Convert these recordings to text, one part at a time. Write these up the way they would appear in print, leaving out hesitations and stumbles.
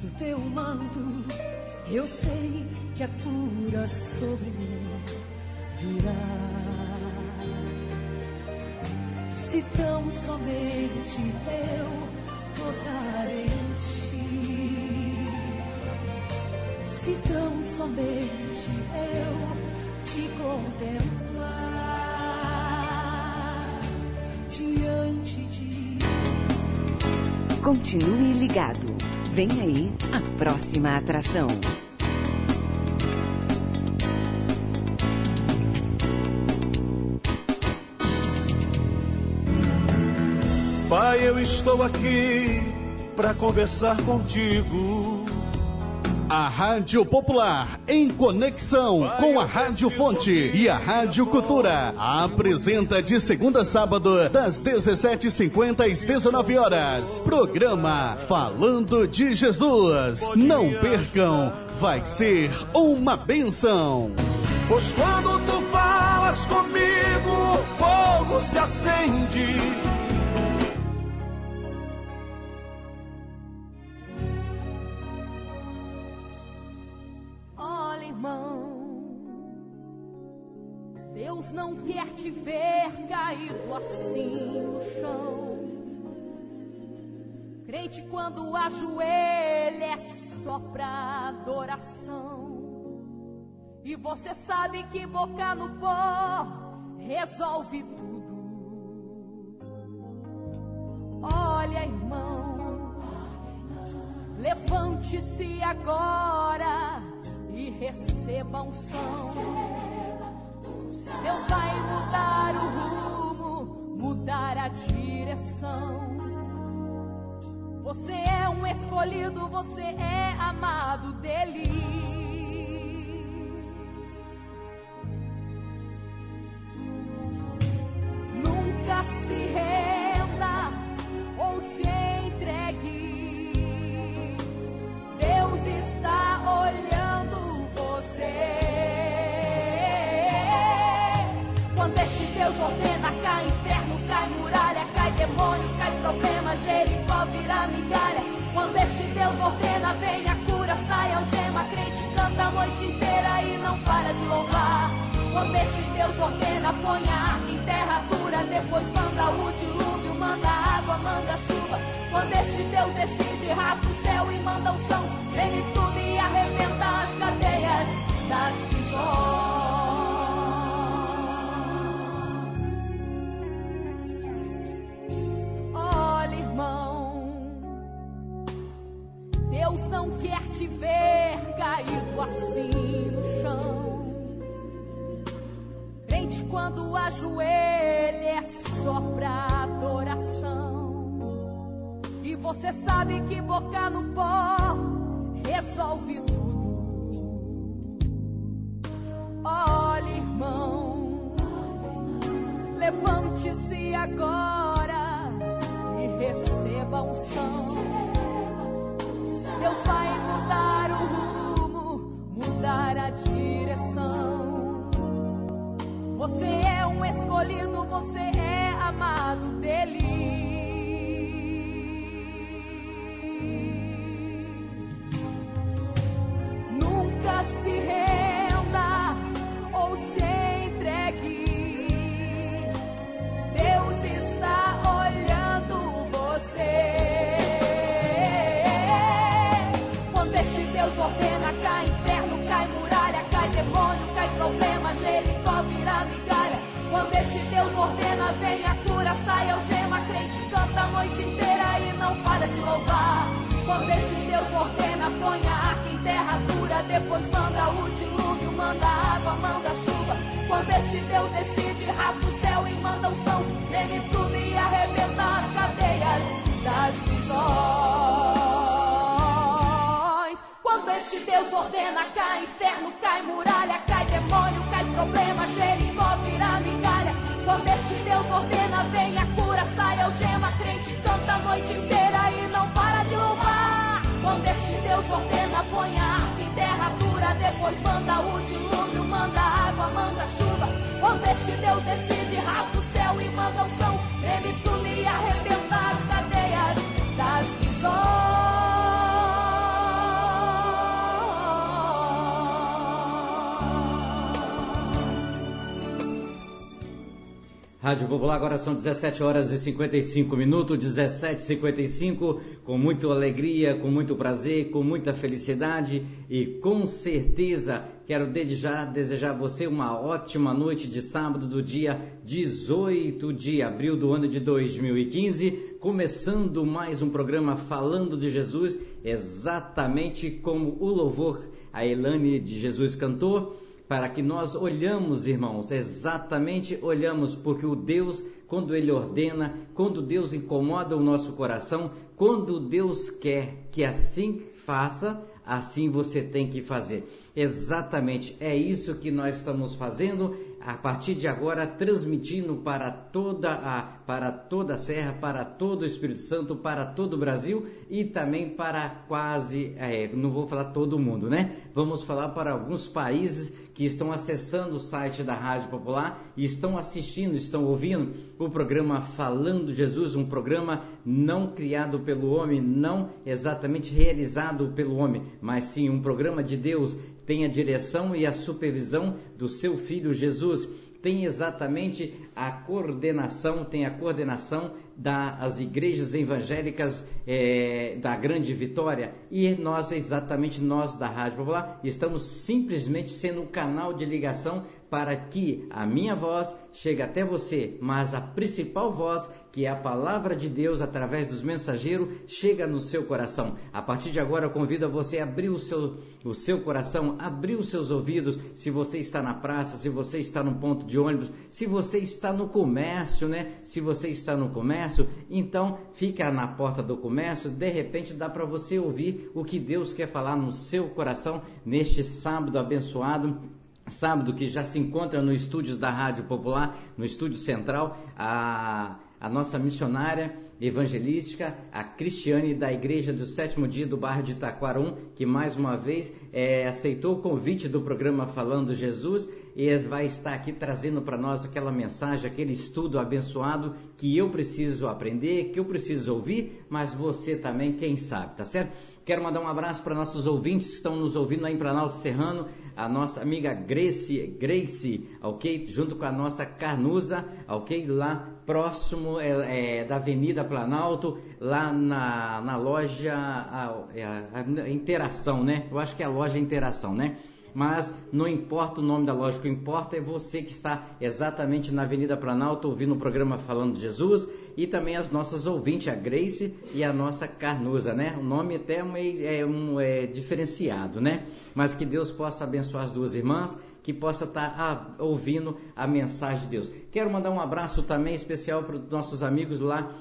do teu manto, eu sei que a cura sobre mim virá. Se tão somente eu tocar em ti, se tão somente eu te contemplar diante de... Continue ligado. Vem aí a próxima atração. Pai, eu estou aqui para conversar contigo. A Rádio Popular, em conexão com a Rádio Fonte e a Rádio Cultura, apresenta de segunda a sábado, das 17h50 às 19 horas, programa Falando de Jesus. Não percam, vai ser uma bênção. Pois quando tu falas comigo, o fogo se acende. Deus não quer te ver caído assim no chão. Crente, quando ajoelha é só pra adoração. E você sabe que boca no pó resolve tudo. Olha, irmão, levante-se agora e receba unção. Deus vai mudar o rumo, mudar a direção. Você é um escolhido, você é amado dele. Nunca se renda ou se entregue. Deus está olhando você. Quando este Deus ordena, cai inferno, cai muralha, cai demônio, cai problema, Jericó vira migalha. Quando este Deus ordena, vem a cura, sai algema, crente canta a noite inteira e não para de louvar. Quando este Deus ordena, põe a arca em terra dura, depois manda o dilúvio, manda água, manda chuva. Quando este Deus decide, rasga o céu e manda unção, treme tudo e arrebenta as cadeias das prisões. Deus não quer te ver caído assim no chão. Crente, quando ajoelha é só pra adoração. E você sabe que boca no pó resolve tudo. Olha, irmão, levante-se agora e receba unção. Deus vai mudar o rumo, mudar a direção. Você é um escolhido, você é amado dele. Nunca se renda ou se entregue. Deus está olhando você. Deus ordena, cai inferno, cai muralha, cai demônio, cai problema, Jericó vira migalha. Quando esse Deus ordena, vem a cura, sai algema, crente canta a noite inteira e não para de louvar. Quando esse Deus ordena, põe a arca em terra dura, depois manda o dilúvio, manda água, manda chuva. Quando esse Deus decide, rasga o céu e manda unção, treme tudo e arrebenta as cadeias das prisões. Quando este Deus ordena, cai inferno, cai muralha, cai demônio, cai problema, Jericó vira migalha. Quando este Deus ordena, vem a cura, sai algema, crente canta a noite inteira e não para de louvar. Quando este Deus ordena, põe a arca em terra dura, depois manda o dilúvio, manda água, manda chuva. Quando este Deus decide, rasga o céu e manda unção, treme tudo e arrebenta as cadeias das prisões. Rádio Popular, agora são 17 horas e 55 minutos, 17h55, com muita alegria, com muito prazer, com muita felicidade e com certeza quero desde já desejar a você uma ótima noite de sábado do dia 18 de abril do ano de 2015, começando mais um programa falando de Jesus, exatamente como o louvor a Elane de Jesus cantou, para que nós olhamos, irmãos, exatamente olhamos, porque o Deus, quando Ele ordena, quando Deus incomoda o nosso coração, quando Deus quer que assim faça, assim você tem que fazer. Exatamente, é isso que nós estamos fazendo, a partir de agora, transmitindo para toda a Serra, para todo o Espírito Santo, para todo o Brasil e também para quase, não vou falar todo mundo, né? Vamos falar para alguns países que estão acessando o site da Rádio Popular e estão assistindo, estão ouvindo o programa Falando de Jesus, um programa não criado pelo homem, não exatamente realizado pelo homem, mas sim um programa de Deus, tem a direção e a supervisão do seu Filho Jesus, tem exatamente a coordenação, das igrejas evangélicas da Grande Vitória, e nós da Rádio Popular estamos simplesmente sendo um canal de ligação para que a minha voz chegue até você, mas a principal voz, que é a palavra de Deus através dos mensageiros, chega no seu coração. A partir de agora eu convido a você a abrir o seu coração, abrir os seus ouvidos, se você está na praça, se você está no ponto de ônibus, se você está no comércio, né? Se você está no comércio, então fica na porta do comércio, de repente dá para você ouvir o que Deus quer falar no seu coração neste sábado abençoado, sábado que já se encontra no estúdio da Rádio Popular, no estúdio central, a nossa missionária evangelística, a Cristiane da Igreja do Sétimo Dia do bairro de Taquarum, que mais uma vez aceitou o convite do programa Falando Jesus e vai estar aqui trazendo para nós aquela mensagem, aquele estudo abençoado que eu preciso aprender, que eu preciso ouvir, mas você também, quem sabe, tá certo? Quero mandar um abraço para nossos ouvintes que estão nos ouvindo lá em Planalto Serrano, a nossa amiga Grace, ok? Junto com a nossa Carnuza, ok? Lá próximo da Avenida Planalto, lá na loja a Interação, né? Eu acho que é a loja Interação, né? Mas não importa o nome da loja, o que importa é você que está exatamente na Avenida Planalto ouvindo o programa Falando de Jesus, e também as nossas ouvintes, a Grace e a nossa Carnuza, né? O nome até é diferenciado, né? Mas que Deus possa abençoar as duas irmãs, que possa estar ouvindo a mensagem de Deus. Quero mandar um abraço também especial para os nossos amigos lá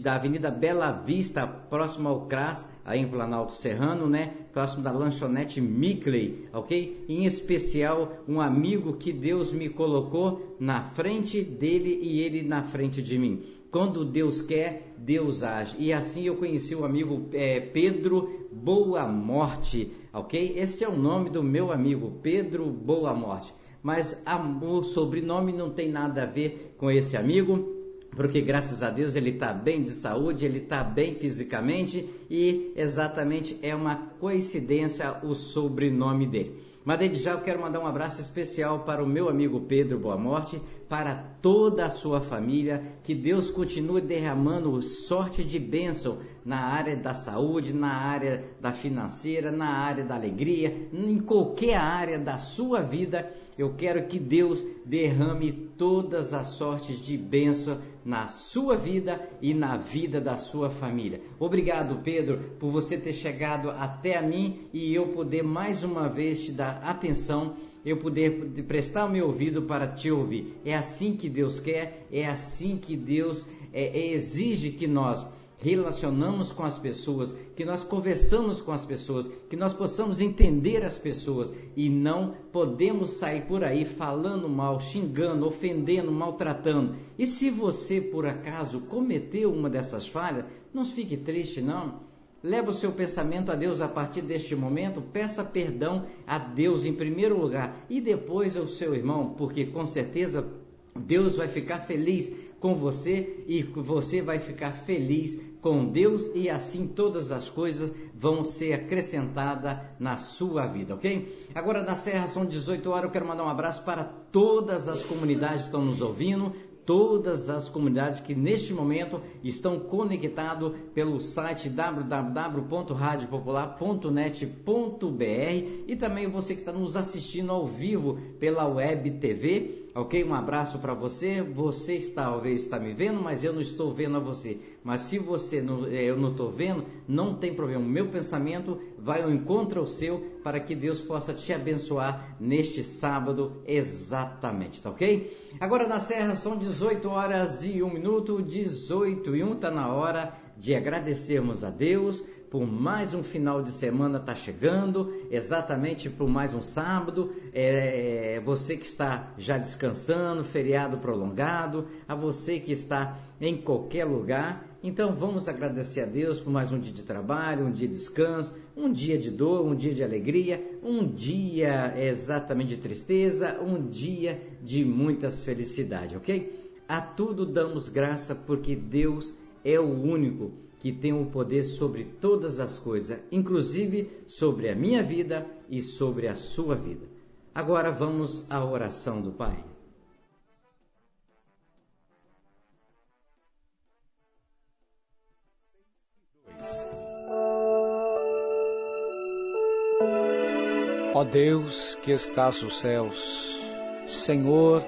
da Avenida Bela Vista, próximo ao CRAS, aí em Planalto Serrano, né? Próximo da lanchonete Mickley, ok? Em especial, um amigo que Deus me colocou na frente dele e ele na frente de mim. Quando Deus quer, Deus age. E assim eu conheci o amigo Pedro Boa Morte, ok? Esse é o nome do meu amigo, Pedro Boa Morte. Mas o sobrenome não tem nada a ver com esse amigo, porque graças a Deus ele está bem de saúde, ele está bem fisicamente e exatamente é uma coincidência o sobrenome dele. Mas desde já eu quero mandar um abraço especial para o meu amigo Pedro Boa Morte, para toda a sua família, que Deus continue derramando sorte de bênção na área da saúde, na área da financeira, na área da alegria, em qualquer área da sua vida. Eu quero que Deus derrame todas as sortes de bênção na sua vida e na vida da sua família. Obrigado, Pedro, por você ter chegado até a mim e eu poder mais uma vez te dar atenção, eu poder prestar o meu ouvido para te ouvir. É assim que Deus quer, é assim que Deus exige que nós relacionamos com as pessoas, que nós conversamos com as pessoas, que nós possamos entender as pessoas e não podemos sair por aí falando mal, xingando, ofendendo, maltratando. E se você por acaso cometeu uma dessas falhas, não fique triste não. Leva o seu pensamento a Deus a partir deste momento, peça perdão a Deus em primeiro lugar e depois ao seu irmão, porque com certeza Deus vai ficar feliz com você e você vai ficar feliz com Deus e assim todas as coisas vão ser acrescentadas na sua vida, ok? Agora na Serra são 18 horas, eu quero mandar um abraço para todas as comunidades que estão nos ouvindo, todas as comunidades que neste momento estão conectados pelo site www.radiopopular.net.br e também você que está nos assistindo ao vivo pela Web TV, ok? Um abraço para você. Você talvez está me vendo, mas eu não estou vendo a você. Mas se você eu não estou vendo, não tem problema. O meu pensamento vai ao encontro ao seu para que Deus possa te abençoar neste sábado exatamente, tá ok? Agora na Serra são 18 horas e 1 minuto, 18 e 1, está na hora de agradecermos a Deus por mais um final de semana está chegando, exatamente por mais um sábado, você que está já descansando, feriado prolongado, a você que está em qualquer lugar, então vamos agradecer a Deus por mais um dia de trabalho, um dia de descanso, um dia de dor, um dia de alegria, um dia exatamente de tristeza, um dia de muitas felicidades, ok? A tudo damos graça porque Deus é o único que tem o poder sobre todas as coisas, inclusive sobre a minha vida e sobre a sua vida. Agora vamos à oração do Pai. Ó Deus que estás nos céus, Senhor,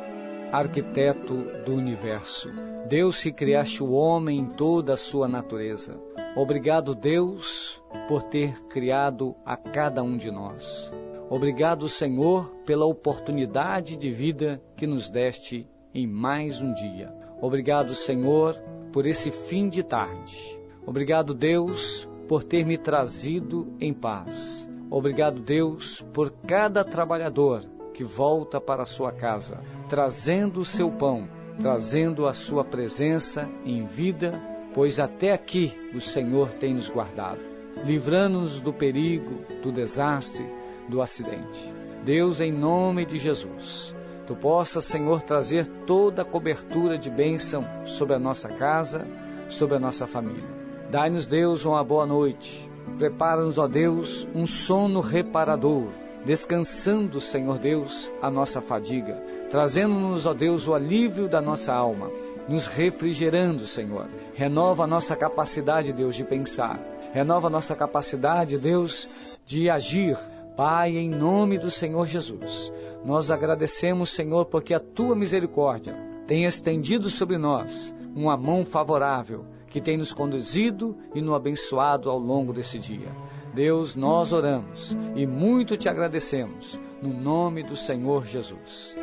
arquiteto do universo, Deus que criaste o homem em toda a sua natureza. Obrigado, Deus, por ter criado a cada um de nós. Obrigado, Senhor, pela oportunidade de vida que nos deste em mais um dia. Obrigado, Senhor, por esse fim de tarde. Obrigado, Deus, por ter me trazido em paz. Obrigado, Deus, por cada trabalhador que volta para a sua casa, trazendo o seu pão, trazendo a sua presença em vida, pois até aqui o Senhor tem nos guardado, livrando-nos do perigo, do desastre, do acidente. Deus, em nome de Jesus, Tu possas, Senhor, trazer toda a cobertura de bênção sobre a nossa casa, sobre a nossa família. Dai-nos, Deus, uma boa noite. Prepara-nos, ó Deus, um sono reparador, descansando, Senhor Deus, a nossa fadiga, trazendo-nos, ó Deus, o alívio da nossa alma, nos refrigerando, Senhor. Renova a nossa capacidade, Deus, de pensar. Renova a nossa capacidade, Deus, de agir. Pai, em nome do Senhor Jesus, nós agradecemos, Senhor, porque a Tua misericórdia tem estendido sobre nós uma mão favorável, que tem nos conduzido e nos abençoado ao longo desse dia. Deus, nós oramos e muito Te agradecemos, no nome do Senhor Jesus.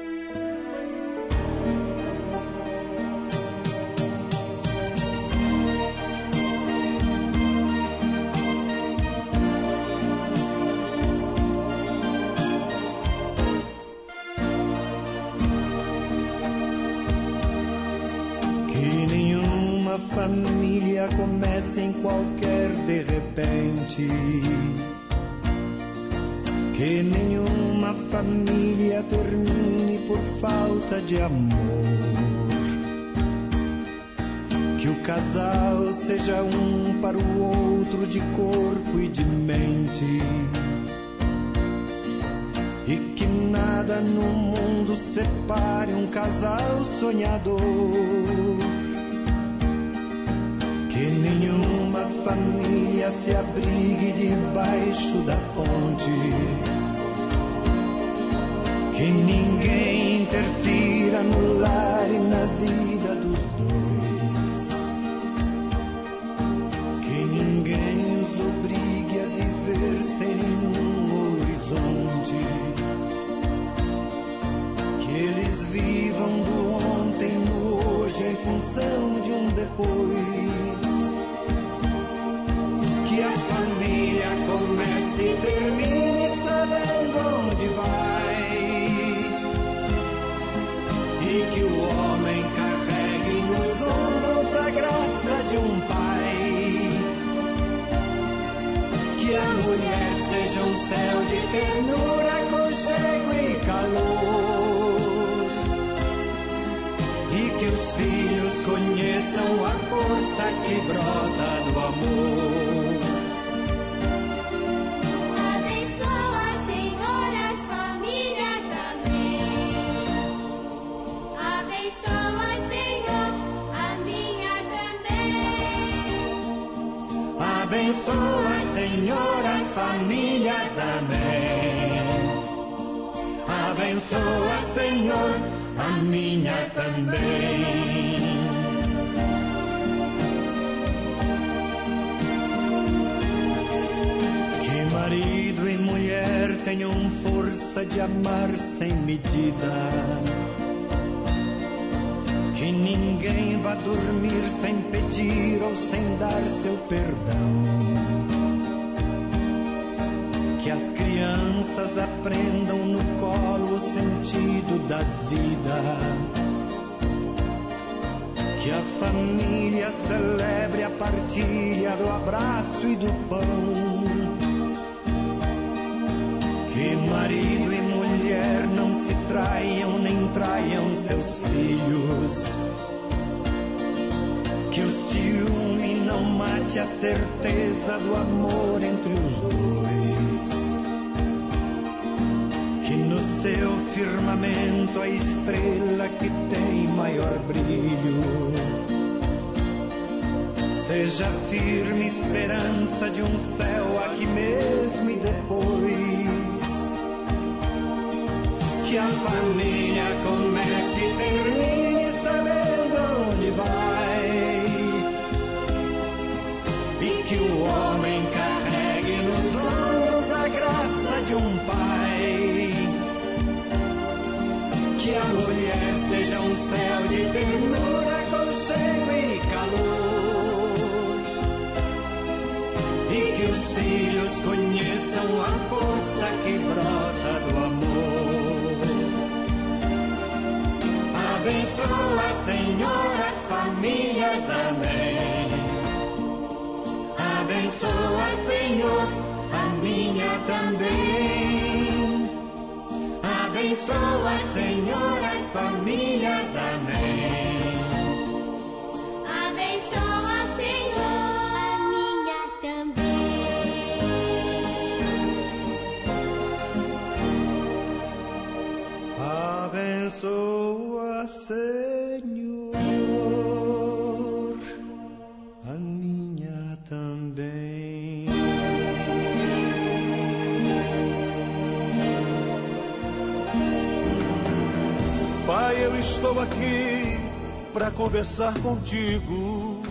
Família comece em qualquer de repente, que nenhuma família termine por falta de amor, que o casal seja um para o outro de corpo e de mente, e que nada no mundo separe um casal sonhador. Que nenhuma família se abrigue debaixo da ponte, que ninguém interfira no lar e na vida dos dois, que ninguém os obrigue a viver sem nenhum horizonte, que eles vivam do ontem no hoje em função de um depois. Que a família comece e termine sabendo onde vai, e que o homem carregue nos ombros a graça de um pai, que a mulher seja um céu de ternura, aconchego e calor, e que os filhos conheçam a força que brota do amor. Abençoa, Senhor, Abençoa, Senhor, as famílias, amém. Abençoa, Senhor, a minha também. Que marido e mulher tenham força de amar sem medida. Que ninguém vá dormir sem pedir ou sem dar seu perdão. Que as crianças aprendam no colo o sentido da vida. Que a família celebre a partilha do abraço e do pão. Que marido e mulher não se traiam nem traiam seus filhos. Que o ciúme não mate a certeza do amor entre os dois. Que no seu firmamento a estrela que tem maior brilho seja firme esperança de um céu aqui mesmo e depois. Que a família comece e termine sabendo onde vai. E que o homem carregue nos ombros a graça de um pai. Que a mulher seja um céu de ternura, aconchego e calor. E que os filhos conheçam a força que brota do amor. Abençoa, Senhor, as famílias, amém. Abençoa, Senhor, a minha também. Abençoa, Senhor, as famílias, amém. Abençoa, Senhor, a minha também. Abençoa, Senhor, a minha também. Pai, eu estou aqui para conversar contigo.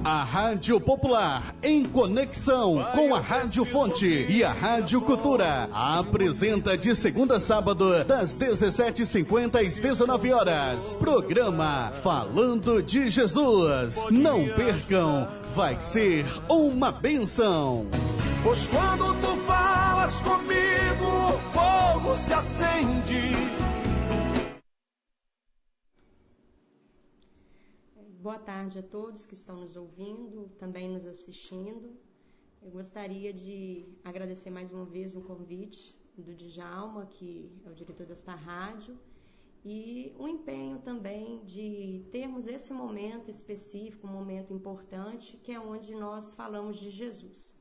A Rádio Popular, em conexão com a Rádio Fonte e a Rádio Cultura, apresenta de segunda a sábado, das 17h50 às 19 horas, programa Falando de Jesus. Não percam, vai ser uma bênção. Pois quando tu falas comigo, o fogo se acende. Boa tarde a todos que estão nos ouvindo, também nos assistindo. Eu gostaria de agradecer mais uma vez o convite do Djalma, que é o diretor desta rádio, e o empenho também de termos esse momento específico, um momento importante, que é onde nós falamos de Jesus.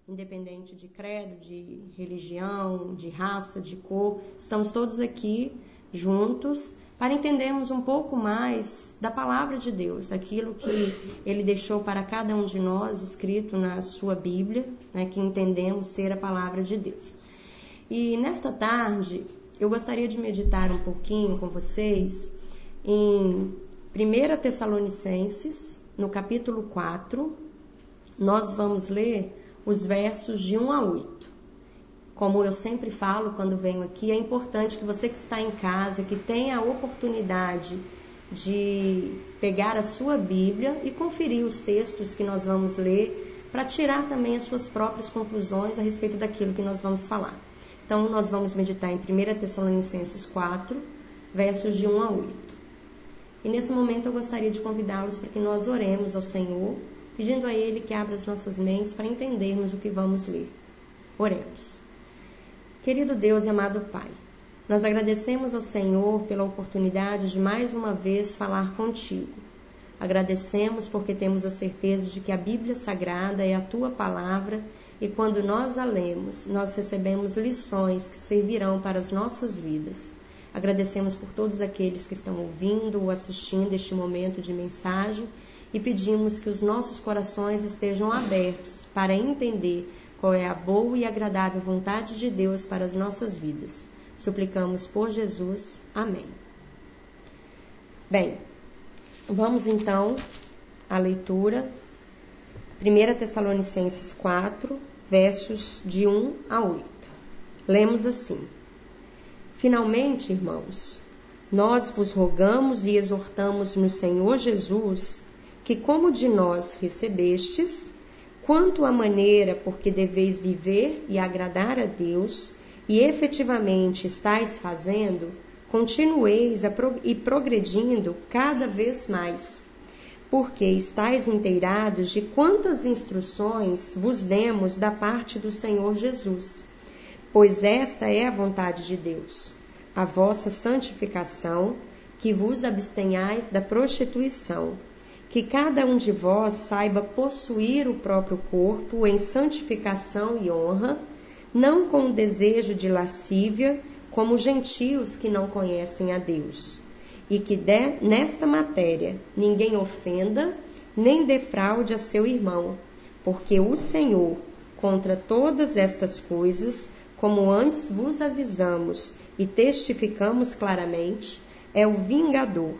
Independente de credo, de religião, de raça, de cor, estamos todos aqui juntos para entendermos um pouco mais da palavra de Deus, aquilo que Ele deixou para cada um de nós escrito na sua Bíblia, né, que entendemos ser a palavra de Deus. E nesta tarde, eu gostaria de meditar um pouquinho com vocês em 1 Tessalonicenses, no capítulo 4, nós vamos ler os versos de 1 a 8. Como eu sempre falo quando venho aqui, é importante que você que está em casa, que tenha a oportunidade de pegar a sua Bíblia e conferir os textos que nós vamos ler, para tirar também as suas próprias conclusões a respeito daquilo que nós vamos falar. Então, nós vamos meditar em 1 Tessalonicenses 4, versos de 1 a 8. E nesse momento eu gostaria de convidá-los para que nós oremos ao Senhor, pedindo a Ele que abra as nossas mentes para entendermos o que vamos ler. Oremos. Querido Deus e amado Pai, nós agradecemos ao Senhor pela oportunidade de mais uma vez falar contigo. Agradecemos porque temos a certeza de que a Bíblia Sagrada é a Tua palavra e quando nós a lemos, nós recebemos lições que servirão para as nossas vidas. Agradecemos por todos aqueles que estão ouvindo ou assistindo este momento de mensagem e pedimos que os nossos corações estejam abertos para entender qual é a boa e agradável vontade de Deus para as nossas vidas. Suplicamos por Jesus. Amém. Bem, vamos então à leitura. 1 Tessalonicenses 4, versos de 1 a 8. Lemos assim: Finalmente, irmãos, nós vos rogamos e exortamos no Senhor Jesus que, como de nós recebestes, quanto à maneira por que deveis viver e agradar a Deus, e efetivamente estáis fazendo, continueis e progredindo cada vez mais, porque estáis inteirados de quantas instruções vos demos da parte do Senhor Jesus. Pois esta é a vontade de Deus, a vossa santificação, que vos abstenhais da prostituição, que cada um de vós saiba possuir o próprio corpo em santificação e honra, não com o desejo de lascívia, como gentios que não conhecem a Deus, e que nesta matéria ninguém ofenda, nem defraude a seu irmão, porque o Senhor, contra todas estas coisas, como antes vos avisamos e testificamos claramente, é o vingador,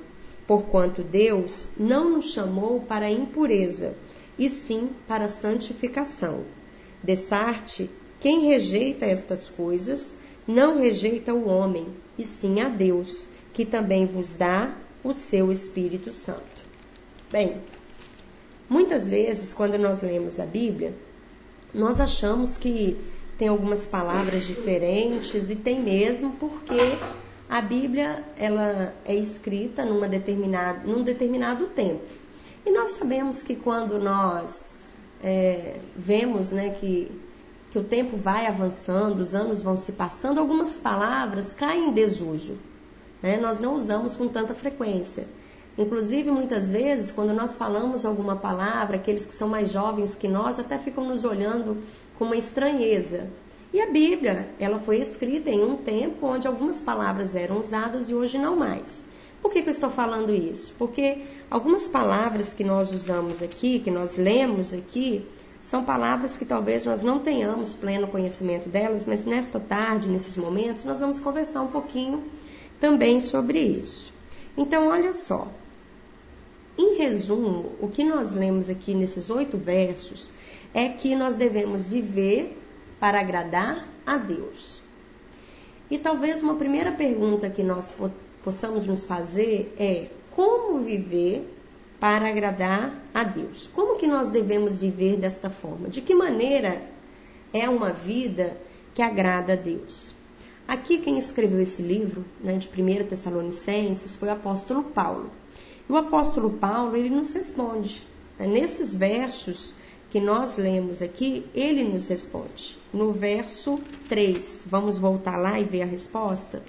porquanto Deus não nos chamou para a impureza, e sim para a santificação. Dessarte, quem rejeita estas coisas, não rejeita o homem, e sim a Deus, que também vos dá o seu Espírito Santo. Bem, muitas vezes, quando nós lemos a Bíblia, nós achamos que tem algumas palavras diferentes, e tem mesmo, porque a Bíblia ela é escrita num determinado tempo. E nós sabemos que quando nós vemos, né, que o tempo vai avançando, os anos vão se passando, algumas palavras caem em desuso, né? Nós não usamos com tanta frequência. Inclusive, muitas vezes, quando nós falamos alguma palavra, aqueles que são mais jovens que nós até ficam nos olhando com uma estranheza. E a Bíblia, ela foi escrita em um tempo onde algumas palavras eram usadas e hoje não mais. Por que eu estou falando isso? Porque algumas palavras que nós usamos aqui, que nós lemos aqui, são palavras que talvez nós não tenhamos pleno conhecimento delas, mas nesta tarde, nesses momentos, nós vamos conversar um pouquinho também sobre isso. Então, olha só. Em resumo, o que nós lemos aqui nesses 8 versos é que nós devemos viver para agradar a Deus. E talvez uma primeira pergunta que nós possamos nos fazer é: como viver para agradar a Deus? Como que nós devemos viver desta forma? De que maneira é uma vida que agrada a Deus? Aqui quem escreveu esse livro, né, de 1 Tessalonicenses, foi o apóstolo Paulo. E o apóstolo Paulo, ele nos responde. Nesses versos que nós lemos aqui, ele nos responde. No verso 3, vamos voltar lá e ver a resposta.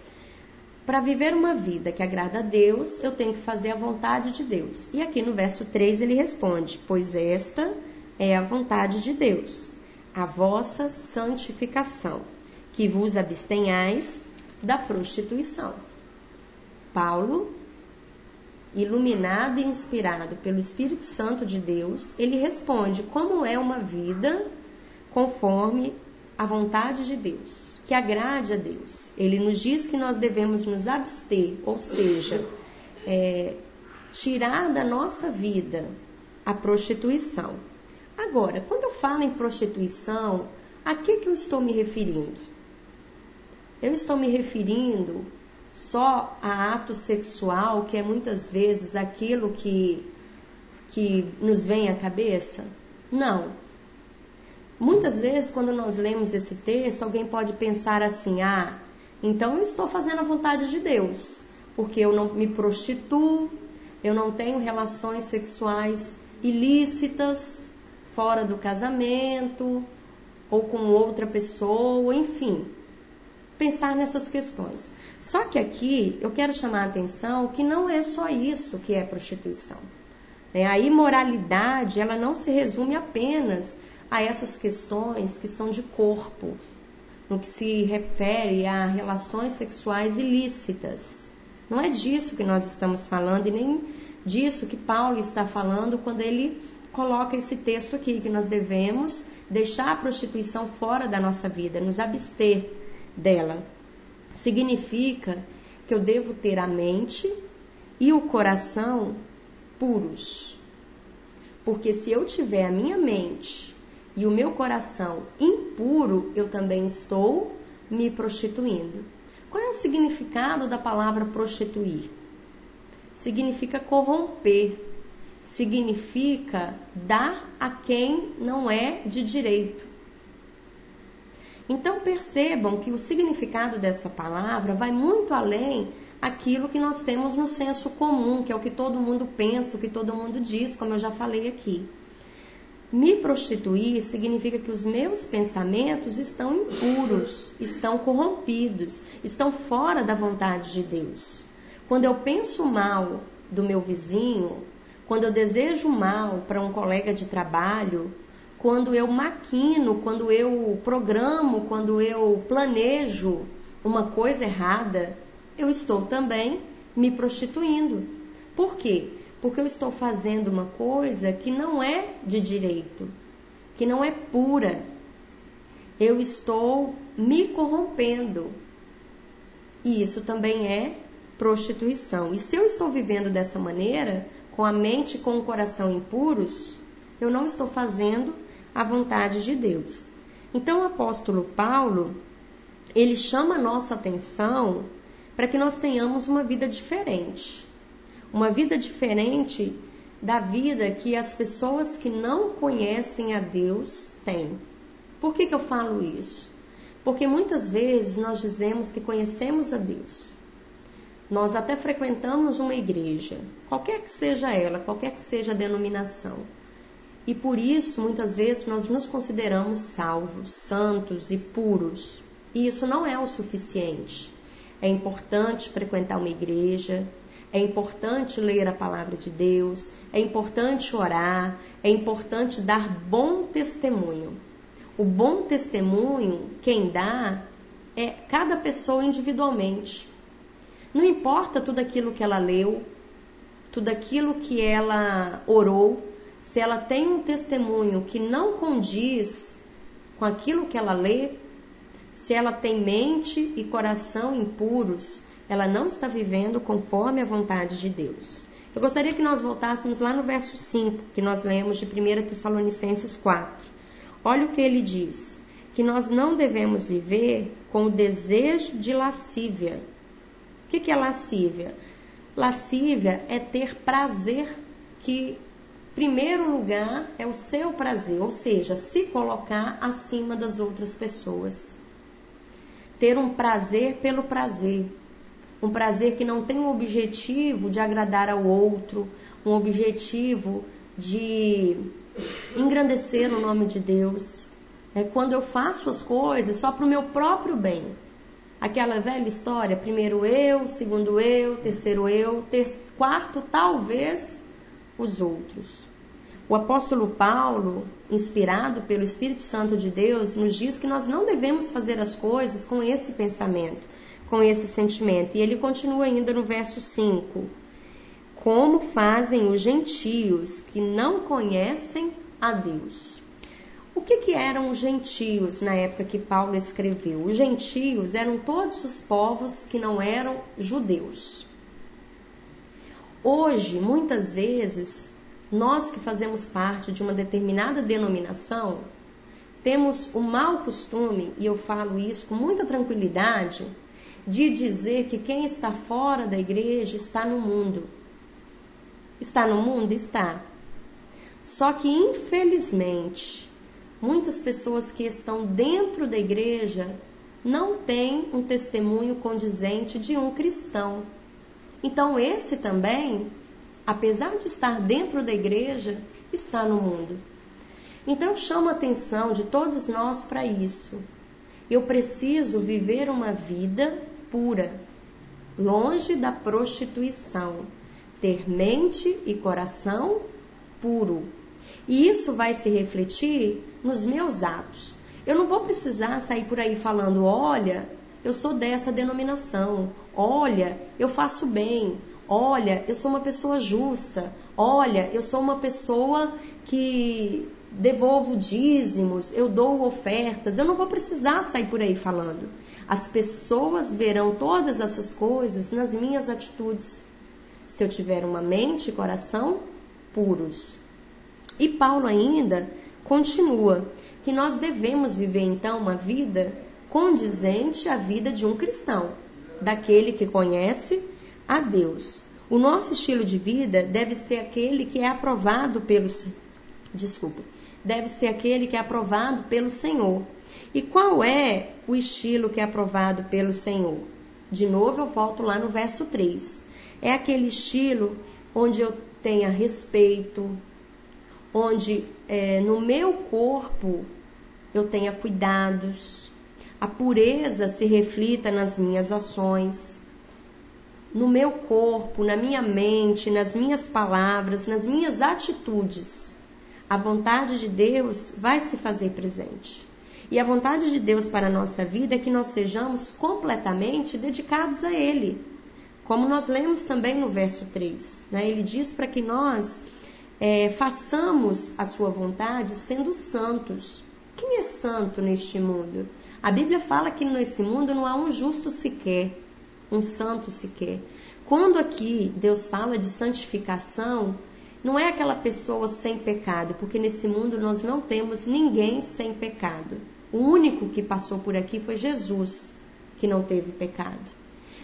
Para viver uma vida que agrada a Deus, eu tenho que fazer a vontade de Deus. E aqui no verso 3 ele responde: pois esta é a vontade de Deus, a vossa santificação, que vos abstenhais da prostituição. Paulo, iluminado e inspirado pelo Espírito Santo de Deus, ele responde como é uma vida conforme a vontade de Deus, que agrade a Deus. Ele nos diz que nós devemos nos abster, ou seja, tirar da nossa vida a prostituição. Agora, quando eu falo em prostituição, a que eu estou me referindo? Eu estou me referindo só a ato sexual, que é muitas vezes aquilo que nos vem à cabeça? Não. Muitas vezes, quando nós lemos esse texto, alguém pode pensar assim: então eu estou fazendo a vontade de Deus, porque eu não me prostituo, eu não tenho relações sexuais ilícitas fora do casamento, ou com outra pessoa, enfim. Pensar nessas questões. Só que aqui eu quero chamar a atenção que não é só isso que é prostituição. A imoralidade, ela não se resume apenas a essas questões que são de corpo, no que se refere a relações sexuais ilícitas. Não é disso que nós estamos falando e nem disso que Paulo está falando quando ele coloca esse texto aqui, que nós devemos deixar a prostituição fora da nossa vida, nos abster dela. Significa que eu devo ter a mente e o coração puros. Porque se eu tiver a minha mente e o meu coração impuro, eu também estou me prostituindo. Qual é o significado da palavra prostituir? Significa corromper, significa dar a quem não é de direito. Então percebam que o significado dessa palavra vai muito além aquilo que nós temos no senso comum, que é o que todo mundo pensa, o que todo mundo diz, como eu já falei aqui. Me prostituir significa que os meus pensamentos estão impuros, estão corrompidos, estão fora da vontade de Deus. Quando eu penso mal do meu vizinho, quando eu desejo mal para um colega de trabalho, quando eu maquino, quando eu programo, quando eu planejo uma coisa errada, eu estou também me prostituindo. Por quê? Porque eu estou fazendo uma coisa que não é de direito, que não é pura. Eu estou me corrompendo. E isso também é prostituição. E se eu estou vivendo dessa maneira, com a mente e com o coração impuros, eu não estou fazendo a vontade de Deus. Então o apóstolo Paulo, ele chama a nossa atenção para que nós tenhamos uma vida diferente. Uma vida diferente da vida que as pessoas que não conhecem a Deus têm. Por que eu falo isso? Porque muitas vezes nós dizemos que conhecemos a Deus. Nós até frequentamos uma igreja, qualquer que seja ela, qualquer que seja a denominação. E por isso, muitas vezes, nós nos consideramos salvos, santos e puros. E isso não é o suficiente. É importante frequentar uma igreja, é importante ler a palavra de Deus, é importante orar, é importante dar bom testemunho. O bom testemunho, quem dá, é cada pessoa individualmente. Não importa tudo aquilo que ela leu, tudo aquilo que ela orou, se ela tem um testemunho que não condiz com aquilo que ela lê, se ela tem mente e coração impuros, ela não está vivendo conforme a vontade de Deus. Eu gostaria que nós voltássemos lá no verso 5, que nós lemos de 1 Tessalonicenses 4. Olha o que ele diz, que nós não devemos viver com o desejo de lascívia. O que é lascívia? Lascívia é ter prazer que, em primeiro lugar, é o seu prazer, ou seja, se colocar acima das outras pessoas. Ter um prazer pelo prazer. Um prazer que não tem o objetivo de agradar ao outro, um objetivo de engrandecer o nome de Deus. É quando eu faço as coisas só para o meu próprio bem. Aquela velha história, primeiro eu, segundo eu, terceiro eu, quarto talvez os outros. O apóstolo Paulo, inspirado pelo Espírito Santo de Deus, nos diz que nós não devemos fazer as coisas com esse pensamento, com esse sentimento. E ele continua ainda no verso 5. Como fazem os gentios que não conhecem a Deus. O que eram os gentios na época que Paulo escreveu? Os gentios eram todos os povos que não eram judeus. Hoje, muitas vezes, nós que fazemos parte de uma determinada denominação, temos o mau costume, e eu falo isso com muita tranquilidade, de dizer que quem está fora da igreja está no mundo. Está no mundo? Está. Só que, infelizmente, muitas pessoas que estão dentro da igreja não têm um testemunho condizente de um cristão. Então, esse também, apesar de estar dentro da igreja, está no mundo. Então, eu chamo a atenção de todos nós para isso. Eu preciso viver uma vida pura, longe da prostituição, ter mente e coração puro. E isso vai se refletir nos meus atos. Eu não vou precisar sair por aí falando, olha, eu sou dessa denominação, olha, eu faço bem, olha, eu sou uma pessoa justa, olha, eu sou uma pessoa que devolvo dízimos, eu dou ofertas, eu não vou precisar sair por aí falando. As pessoas verão todas essas coisas nas minhas atitudes, se eu tiver uma mente e coração puros. E Paulo ainda continua que nós devemos viver então uma vida condizente à vida de um cristão, daquele que conhece a Deus. O nosso estilo de vida deve ser aquele que é aprovado pelo Senhor. E qual é o estilo que é aprovado pelo Senhor? De novo eu volto lá no verso 3. É aquele estilo onde eu tenha respeito, onde no meu corpo eu tenha cuidados, a pureza se reflita nas minhas ações, no meu corpo, na minha mente, nas minhas palavras, nas minhas atitudes. A vontade de Deus vai se fazer presente. E a vontade de Deus para a nossa vida é que nós sejamos completamente dedicados a Ele. Como nós lemos também no verso 3, né? Ele diz para que nós façamos a sua vontade sendo santos. Quem é santo neste mundo? A Bíblia fala que nesse mundo não há um justo sequer, um santo sequer. Quando aqui Deus fala de santificação, não é aquela pessoa sem pecado, porque nesse mundo nós não temos ninguém sem pecado. O único que passou por aqui foi Jesus, que não teve pecado.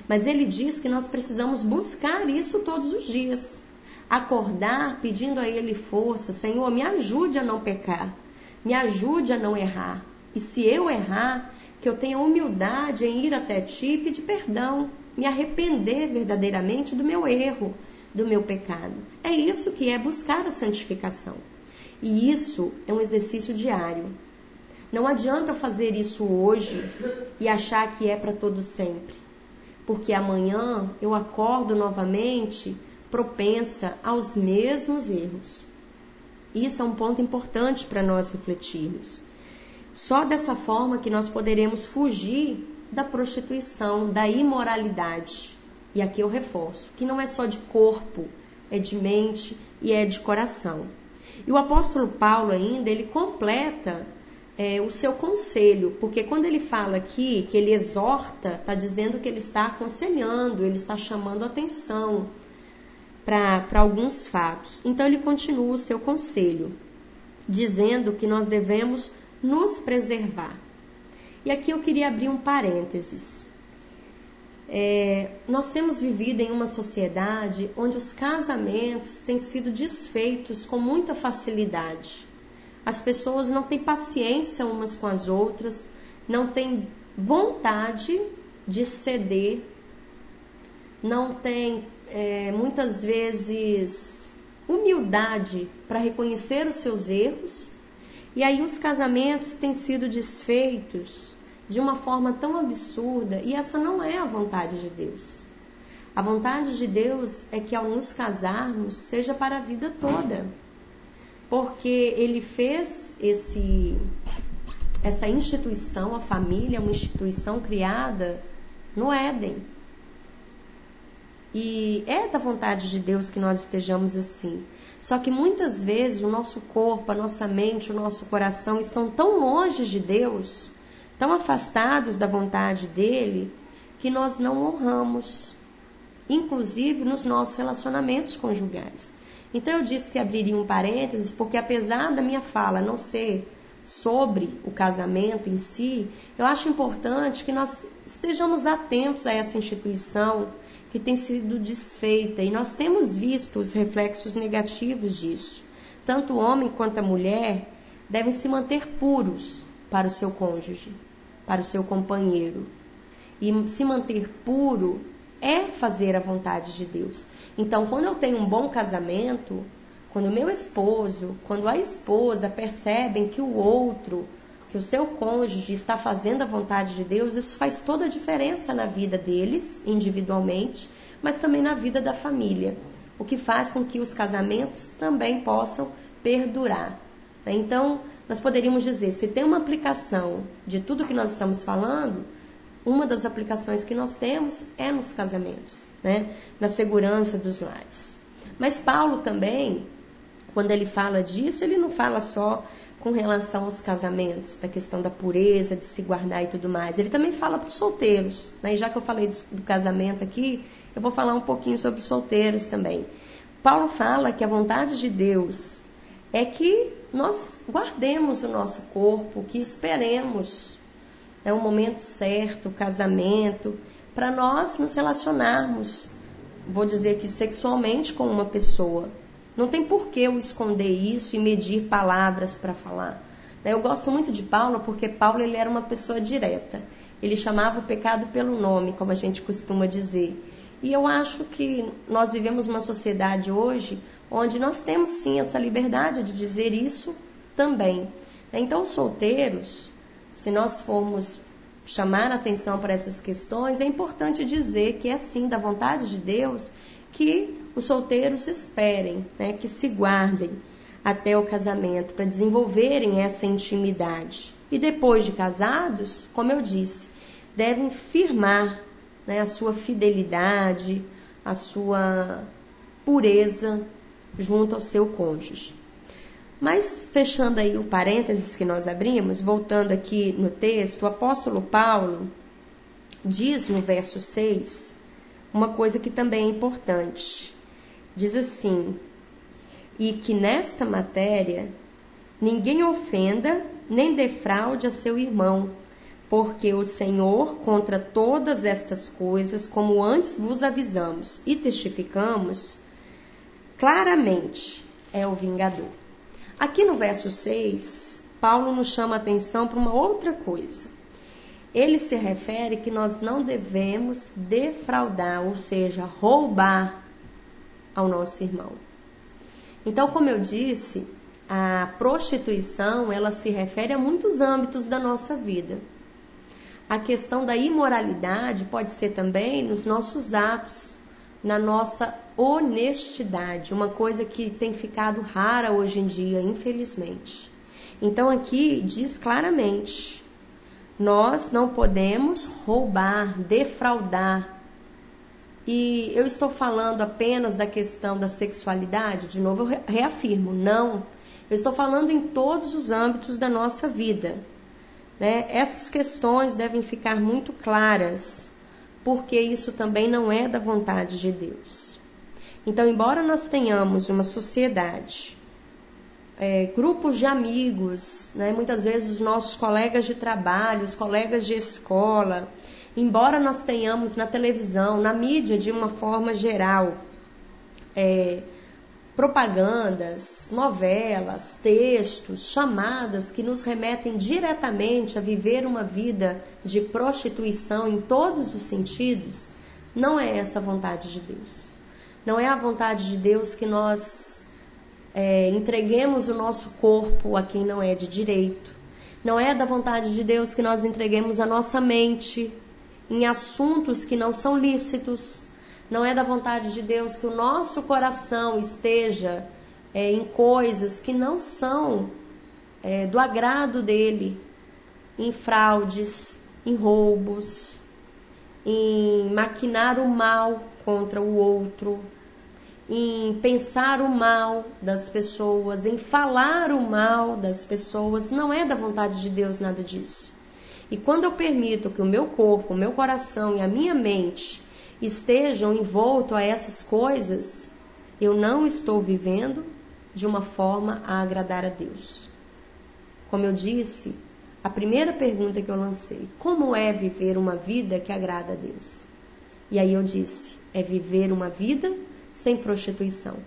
Mas ele diz que nós precisamos buscar isso todos os dias. Acordar pedindo a Ele força. Senhor, me ajude a não pecar. Me ajude a não errar. E se eu errar, que eu tenha humildade em ir até Ti e pedir perdão. Me arrepender verdadeiramente do meu erro, do meu pecado. É isso que é buscar a santificação. E isso é um exercício diário. Não adianta fazer isso hoje e achar que é para todo sempre. Porque amanhã eu acordo novamente propensa aos mesmos erros. Isso é um ponto importante para nós refletirmos. Só dessa forma que nós poderemos fugir da prostituição, da imoralidade. E aqui eu reforço, que não é só de corpo, é de mente e é de coração. E o apóstolo Paulo ainda, ele completa o seu conselho, porque quando ele fala aqui, que ele exorta, está dizendo que ele está aconselhando, ele está chamando atenção para alguns fatos. Então ele continua o seu conselho, dizendo que nós devemos nos preservar. E aqui eu queria abrir um parênteses. Nós temos vivido em uma sociedade onde os casamentos têm sido desfeitos com muita facilidade. As pessoas não têm paciência umas com as outras, não têm vontade de ceder, não têm muitas vezes humildade para reconhecer os seus erros. E aí os casamentos têm sido desfeitos de uma forma tão absurda, e essa não é a vontade de Deus. A vontade de Deus é que ao nos casarmos seja para a vida toda, porque Ele fez essa instituição, a família, uma instituição criada no Éden. E é da vontade de Deus que nós estejamos assim. Só que muitas vezes o nosso corpo, a nossa mente, o nosso coração estão tão longe de Deus, tão afastados da vontade dEle, que nós não honramos, inclusive nos nossos relacionamentos conjugais. Então eu disse que abriria um parênteses, porque apesar da minha fala não ser sobre o casamento em si, eu acho importante que nós estejamos atentos a essa instituição que tem sido desfeita, e nós temos visto os reflexos negativos disso. Tanto o homem quanto a mulher devem se manter puros para o seu cônjuge, para o seu companheiro. E se manter puro é fazer a vontade de Deus. Então, quando eu tenho um bom casamento, quando o meu esposo, quando a esposa percebem que o outro, que o seu cônjuge está fazendo a vontade de Deus, isso faz toda a diferença na vida deles, individualmente, mas também na vida da família, o que faz com que os casamentos também possam perdurar. Então, nós poderíamos dizer, se tem uma aplicação de tudo que nós estamos falando, uma das aplicações que nós temos é nos casamentos, né? Na segurança dos lares. Mas Paulo também, quando ele fala disso, ele não fala só com relação aos casamentos, da questão da pureza, de se guardar e tudo mais. Ele também fala para os solteiros, né? E já que eu falei do casamento aqui, eu vou falar um pouquinho sobre os solteiros também. Paulo fala que a vontade de Deus é que nós guardemos o nosso corpo, que esperemos o momento certo, o casamento, para nós nos relacionarmos, vou dizer aqui, sexualmente com uma pessoa. Não tem por que eu esconder isso e medir palavras para falar. Eu gosto muito de Paulo porque Paulo ele era uma pessoa direta. Ele chamava o pecado pelo nome, como a gente costuma dizer. E eu acho que nós vivemos uma sociedade hoje onde nós temos sim essa liberdade de dizer isso também. Então, solteiros, se nós formos chamar a atenção para essas questões, é importante dizer que é sim da vontade de Deus que os solteiros esperem, né, que se guardem até o casamento para desenvolverem essa intimidade. E depois de casados, como eu disse, devem firmar, né, a sua fidelidade, a sua pureza junto ao seu cônjuge. Mas, fechando aí o parênteses que nós abrimos, voltando aqui no texto, o apóstolo Paulo diz no verso 6 uma coisa que também é importante. Diz assim: e que nesta matéria ninguém ofenda nem defraude a seu irmão, porque o Senhor, contra todas estas coisas, como antes vos avisamos e testificamos, claramente é o vingador. Aqui no verso 6, Paulo nos chama a atenção para uma outra coisa. Ele se refere que nós não devemos defraudar, ou seja, roubar ao nosso irmão. Então, como eu disse, a prostituição, ela se refere a muitos âmbitos da nossa vida. A questão da imoralidade pode ser também nos nossos atos, na nossa honestidade, uma coisa que tem ficado rara hoje em dia, infelizmente. Então aqui diz claramente, nós não podemos roubar, defraudar. E eu estou falando apenas da questão da sexualidade, de novo eu reafirmo, não. Eu estou falando em todos os âmbitos da nossa vida, né? Essas questões devem ficar muito claras, porque isso também não é da vontade de Deus. Então, embora nós tenhamos uma sociedade, grupos de amigos, né, muitas vezes os nossos colegas de trabalho, os colegas de escola, embora nós tenhamos na televisão, na mídia de uma forma geral, propagandas, novelas, textos, chamadas que nos remetem diretamente a viver uma vida de prostituição em todos os sentidos, não é essa a vontade de Deus. Não é a vontade de Deus que nós entreguemos o nosso corpo a quem não é de direito. Não é da vontade de Deus que nós entreguemos a nossa mente em assuntos que não são lícitos. Não é da vontade de Deus que o nosso coração esteja em coisas que não são do agrado dele, em fraudes, em roubos, em maquinar o mal contra o outro, em pensar o mal das pessoas, em falar o mal das pessoas. Não é da vontade de Deus nada disso. E quando eu permito que o meu corpo, o meu coração e a minha mente estejam envoltos a essas coisas, eu não estou vivendo de uma forma a agradar a Deus. Como eu disse, a primeira pergunta que eu lancei, como é viver uma vida que agrada a Deus? E aí eu disse, é viver uma vida sem prostituição.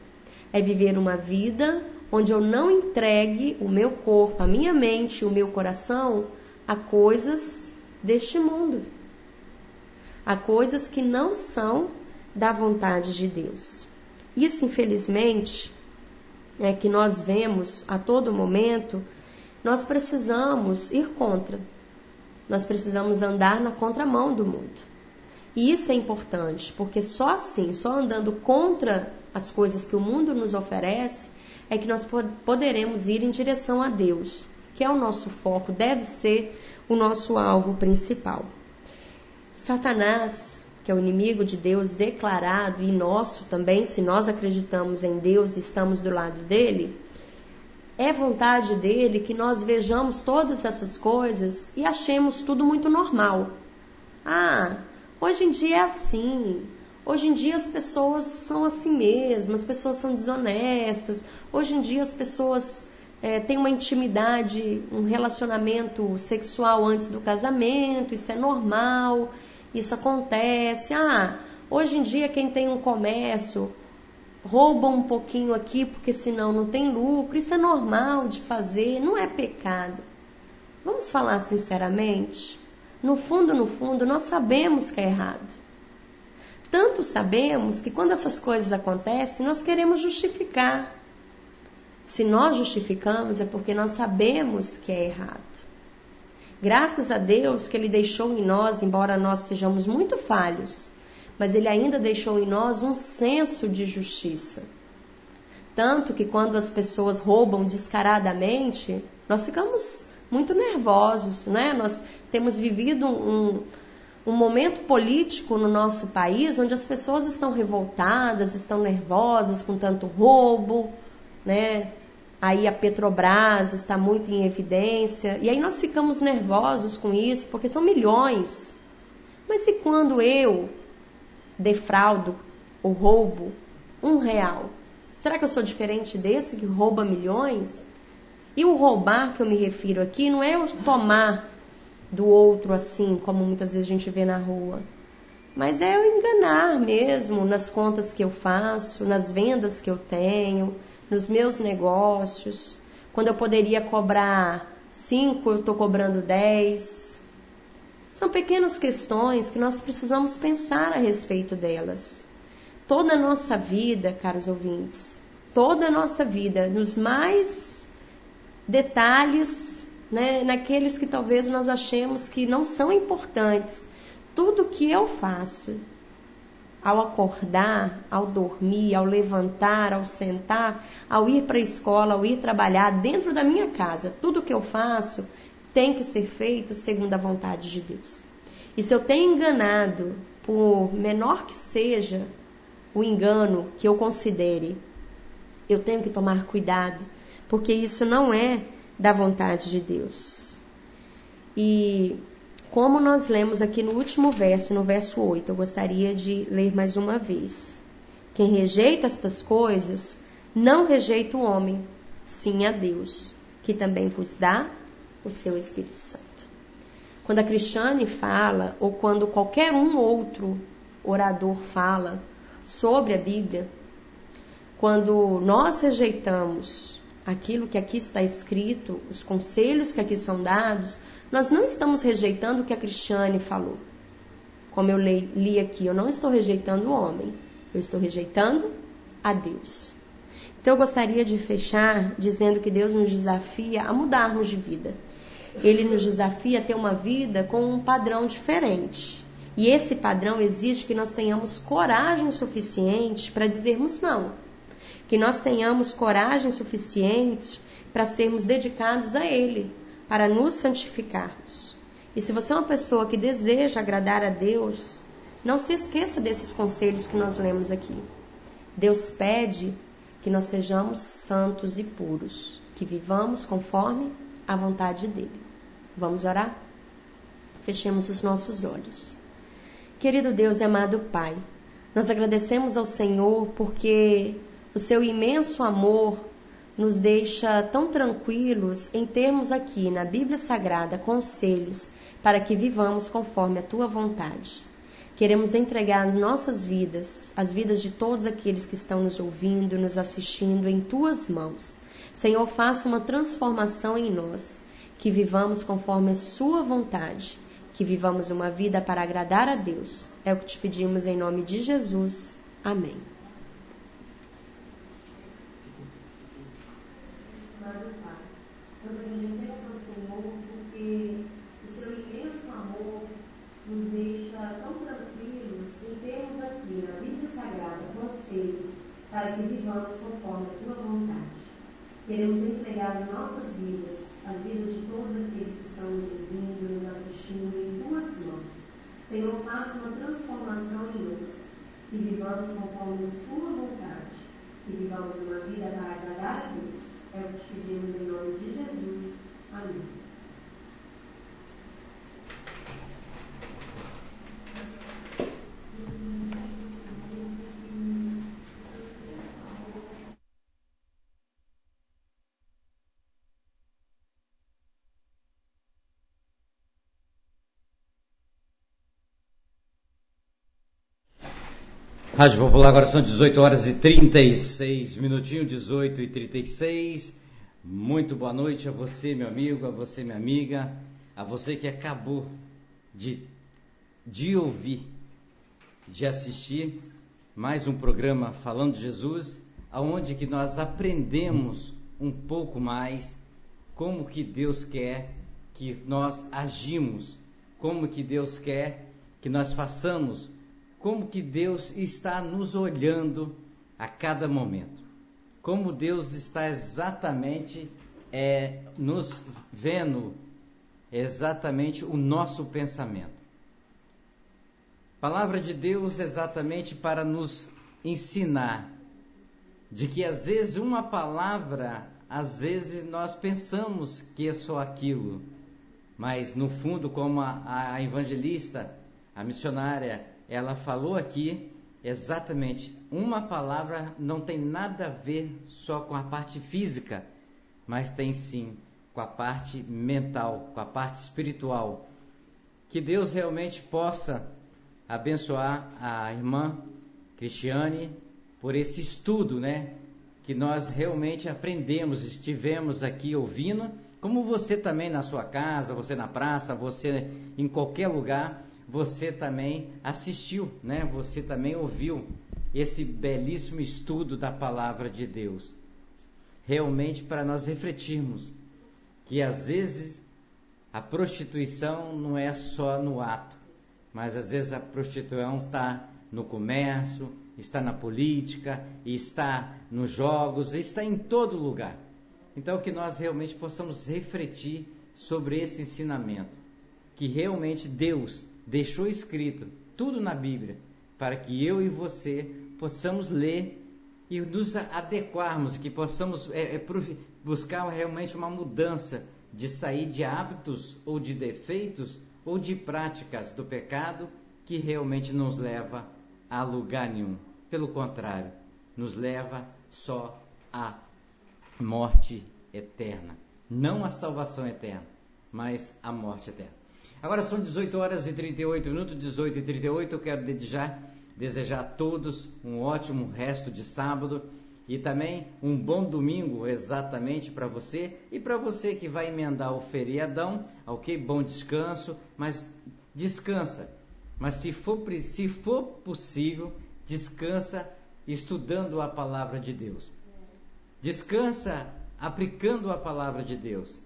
É viver uma vida onde eu não entregue o meu corpo, a minha mente, o meu coração a coisas deste mundo. A coisas que não são da vontade de Deus. Isso, infelizmente, é que nós vemos a todo momento. Nós precisamos ir contra. Nós precisamos andar na contramão do mundo. E isso é importante, porque só assim, só andando contra as coisas que o mundo nos oferece, é que nós poderemos ir em direção a Deus, que é o nosso foco, deve ser o nosso alvo principal. Satanás, que é o inimigo de Deus declarado e nosso também, se nós acreditamos em Deus e estamos do lado dele, é vontade dele que nós vejamos todas essas coisas e achemos tudo muito normal. Hoje em dia é assim. Hoje em dia as pessoas são assim mesmo, as pessoas são desonestas. Hoje em dia as pessoas têm uma intimidade, um relacionamento sexual antes do casamento, isso é normal, isso acontece. Hoje em dia quem tem um comércio rouba um pouquinho aqui porque senão não tem lucro, isso é normal de fazer, não é pecado. Vamos falar sinceramente? No fundo, nós sabemos que é errado. Tanto sabemos que quando essas coisas acontecem, nós queremos justificar. Se nós justificamos é porque nós sabemos que é errado. Graças a Deus que Ele deixou em nós, embora nós sejamos muito falhos, mas Ele ainda deixou em nós um senso de justiça. Tanto que quando as pessoas roubam descaradamente, nós ficamos muito nervosos, né? Nós temos vivido um momento político no nosso país onde as pessoas estão revoltadas, estão nervosas com tanto roubo, né? Aí a Petrobras está muito em evidência, e aí nós ficamos nervosos com isso, porque são milhões. Mas e quando eu defraudo ou roubo R$1? Será que eu sou diferente desse que rouba milhões? E o roubar que eu me refiro aqui não é eu tomar do outro assim, como muitas vezes a gente vê na rua, mas é eu enganar mesmo nas contas que eu faço, nas vendas que eu tenho, nos meus negócios. Quando eu poderia cobrar 5, eu estou cobrando 10. São pequenas questões que nós precisamos pensar a respeito delas. Toda a nossa vida, caros ouvintes, toda a nossa vida, nos mais detalhes, né, naqueles que talvez nós achemos que não são importantes. Tudo que eu faço, ao acordar, ao dormir, ao levantar, ao sentar, ao ir para a escola, ao ir trabalhar dentro da minha casa, tudo que eu faço tem que ser feito segundo a vontade de Deus. E se eu tenho enganado, por menor que seja o engano que eu considere, eu tenho que tomar cuidado, porque isso não é da vontade de Deus. E como nós lemos aqui no último verso, no verso 8, eu gostaria de ler mais uma vez. Quem rejeita estas coisas, não rejeita o homem, sim a Deus, que também vos dá o seu Espírito Santo. Quando a Cristiane fala, ou quando qualquer outro orador fala sobre a Bíblia, quando nós rejeitamos aquilo que aqui está escrito, os conselhos que aqui são dados, nós não estamos rejeitando o que a Cristiane falou. Como eu li aqui, eu não estou rejeitando o homem, eu estou rejeitando a Deus. Então eu gostaria de fechar dizendo que Deus nos desafia a mudarmos de vida. Ele nos desafia a ter uma vida com um padrão diferente. E esse padrão exige que nós tenhamos coragem suficiente para dizermos não. Que nós tenhamos coragem suficiente para sermos dedicados a Ele, para nos santificarmos. E se você é uma pessoa que deseja agradar a Deus, não se esqueça desses conselhos que nós lemos aqui. Deus pede que nós sejamos santos e puros, que vivamos conforme a vontade dEle. Vamos orar? Fechemos os nossos olhos. Querido Deus e amado Pai, nós agradecemos ao Senhor porque o seu imenso amor nos deixa tão tranquilos em termos aqui na Bíblia Sagrada conselhos para que vivamos conforme a tua vontade. Queremos entregar as nossas vidas, as vidas de todos aqueles que estão nos ouvindo, nos assistindo, em tuas mãos. Senhor, faça uma transformação em nós, que vivamos conforme a sua vontade, que vivamos uma vida para agradar a Deus. É o que te pedimos em nome de Jesus. Amém. Amado Pai, nós agradecemos ao Senhor porque o seu imenso amor nos deixa tão tranquilos em termos aqui na Bíblia Sagrada conselhos para que vivamos conforme a tua vontade. Queremos entregar as nossas vidas, as vidas de todos aqueles que estão nos ouvindo, nos assistindo em tuas mãos. Senhor, faça uma transformação em nós, que vivamos conforme sua vontade, que vivamos uma vida para agradar a Deus. É o que te pedimos em nome de Jesus. Amém. Rádio Popular, agora são 18 horas e 36 minutinhos, 18 e 36. Muito boa noite a você, meu amigo, a você, minha amiga, a você que acabou de ouvir, de assistir mais um programa Falando de Jesus, aonde que nós aprendemos um pouco mais como que Deus quer que nós agimos, como que Deus quer que nós façamos, como que Deus está nos olhando a cada momento, como Deus está exatamente nos vendo, exatamente o nosso pensamento. Palavra de Deus exatamente para nos ensinar de que às vezes uma palavra, às vezes nós pensamos que é só aquilo, mas no fundo, como a evangelista, a missionária, ela falou aqui, exatamente, uma palavra não tem nada a ver só com a parte física, mas tem sim com a parte mental, com a parte espiritual. Que Deus realmente possa abençoar a irmã Cristiane por esse estudo, né? Que nós realmente aprendemos, estivemos aqui ouvindo, como você também na sua casa, você na praça, você em qualquer lugar, você também assistiu, né? Você também ouviu esse belíssimo estudo da palavra de Deus. Realmente para nós refletirmos que às vezes a prostituição não é só no ato, mas às vezes a prostituição está no comércio, está na política, está nos jogos, está em todo lugar. Então que nós realmente possamos refletir sobre esse ensinamento, que realmente Deus deixou escrito tudo na Bíblia, para que eu e você possamos ler e nos adequarmos, que possamos buscar realmente uma mudança, de sair de hábitos ou de defeitos ou de práticas do pecado que realmente nos leva a lugar nenhum. Pelo contrário, nos leva só à morte eterna. Não à salvação eterna, mas à morte eterna. Agora são 18 horas e 38 minutos, 18 e 38. Eu quero desejar a todos um ótimo resto de sábado e também um bom domingo exatamente para você e para você que vai emendar o feriadão, ok? Bom descanso, mas descansa. Mas se for possível, descansa estudando a palavra de Deus. Descansa aplicando a palavra de Deus.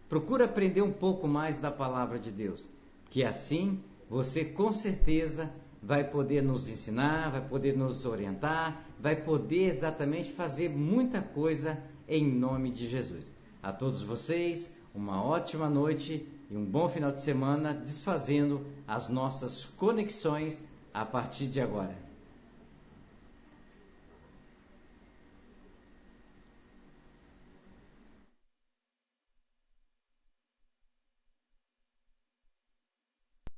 Procura aprender um pouco mais da palavra de Deus, que assim você com certeza vai poder nos ensinar, vai poder nos orientar, vai poder exatamente fazer muita coisa em nome de Jesus. A todos vocês, uma ótima noite e um bom final de semana, desfazendo as nossas conexões a partir de agora.